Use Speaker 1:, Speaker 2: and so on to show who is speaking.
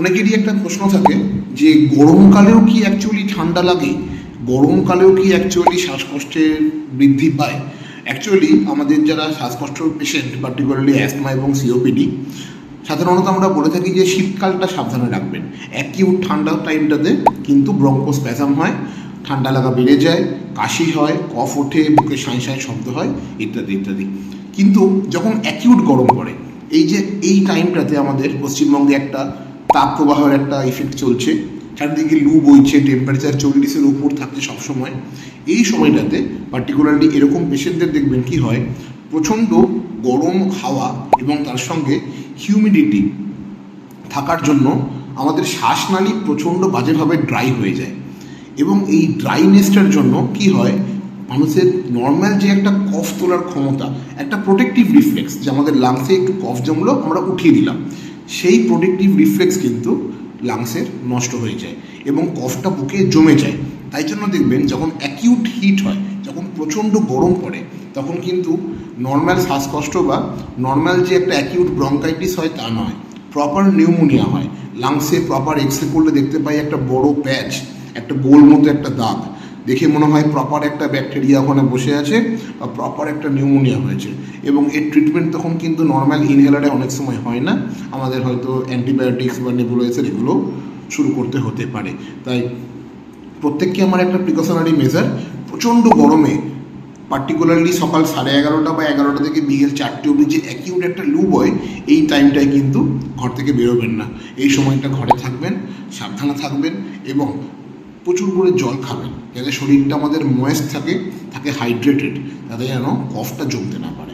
Speaker 1: অনেকেরই একটা প্রশ্ন থাকে যে গরমকালেও কি অ্যাকচুয়ালি ঠান্ডা লাগে, গরমকালেও কি অ্যাকচুয়ালি শ্বাসকষ্টের বৃদ্ধি পায়। অ্যাকচুয়ালি আমাদের যারা শ্বাসকষ্ট পেশেন্ট, পার্টিকুলারলি অ্যাসমা এবং সিওপিডি, সাধারণত আমরা বলে থাকি যে শীতকালটা সাবধানে রাখবেন। অ্যাকিউট ঠান্ডার টাইমটাতে কিন্তু ব্রঙ্কোস্প্যাজম হয়, ঠান্ডা লাগা বেড়ে যায়, কাশি হয়, কফ ওঠে, বুকে সাঁই সাঁই শব্দ হয়, ইত্যাদি ইত্যাদি। কিন্তু যখন অ্যাকিউট গরম পড়ে, এই টাইমটাতে আমাদের পশ্চিমবঙ্গে একটা তাপ প্রবাহের একটা ইফেক্ট চলছে, চারিদিকে লু বইছে, টেম্পারেচার 40-এর উপর থাকছে সবসময়। এই সময়টাতে পার্টিকুলারলি এরকম পেশেন্টদের দেখবেন কি হয়, প্রচণ্ড গরম হাওয়া এবং তার সঙ্গে হিউমিডিটি থাকার জন্য আমাদের শ্বাসনালী প্রচণ্ড বাজেভাবে ড্রাই হয়ে যায়। এবং এই ড্রাইনেসটার জন্য কি হয়, মানুষের নর্মাল যে একটা কফ তোলার ক্ষমতা, একটা প্রোটেক্টিভ রিফ্লেক্স, যে আমাদের লাংসে একটু কফ জমলো আমরা উঠিয়ে দিলাম, সেই প্রোটেক্টিভ রিফ্লেক্স কিন্তু লাংসের নষ্ট হয়ে যায় এবং কফটা বুকে জমে যায়। তাই জন্য দেখবেন যখন অ্যাকিউট হিট হয়, যখন প্রচণ্ড গরম পড়ে, তখন কিন্তু নর্মাল শ্বাসকষ্ট বা নর্মাল যে একটা অ্যাকিউট ব্রঙ্কাইটিস হয় তা নয়, প্রপার নিউমোনিয়া হয়। লাংসে প্রপার এক্সরে করলে দেখতে পাই একটা বড় প্যাচ, একটা গোল মতো একটা দাগ, দেখে মনে হয় প্রপার একটা ব্যাকটেরিয়া ওখানে বসে আছে বা প্রপার একটা নিউমোনিয়া হয়েছে। এবং এর ট্রিটমেন্ট তখন কিন্তু নর্মাল ইনহেলারে অনেক সময় হয় না, আমাদের হয়তো অ্যান্টিবায়োটিক্স বা নেবুলাইজার এগুলো শুরু করতে হতে পারে। তাই প্রত্যেককে আমার একটা প্রিকশনারি মেজার, প্রচণ্ড গরমে পার্টিকুলারলি সকাল 11:30 বা 11টা থেকে বিকেল 4টে অবধি যে অ্যাকিউট একটা লু বয়, এই টাইমটায় কিন্তু ঘর থেকে বেরোবেন না। এই সময়টা ঘরে থাকবেন, সাবধানে থাকবেন এবং প্রচুর করে জল খাবেন, যাতে শরীরটা আমাদের ময়েস্ট থাকে হাইড্রেটেড, তাতে যেন কফটা জমতে না পারে।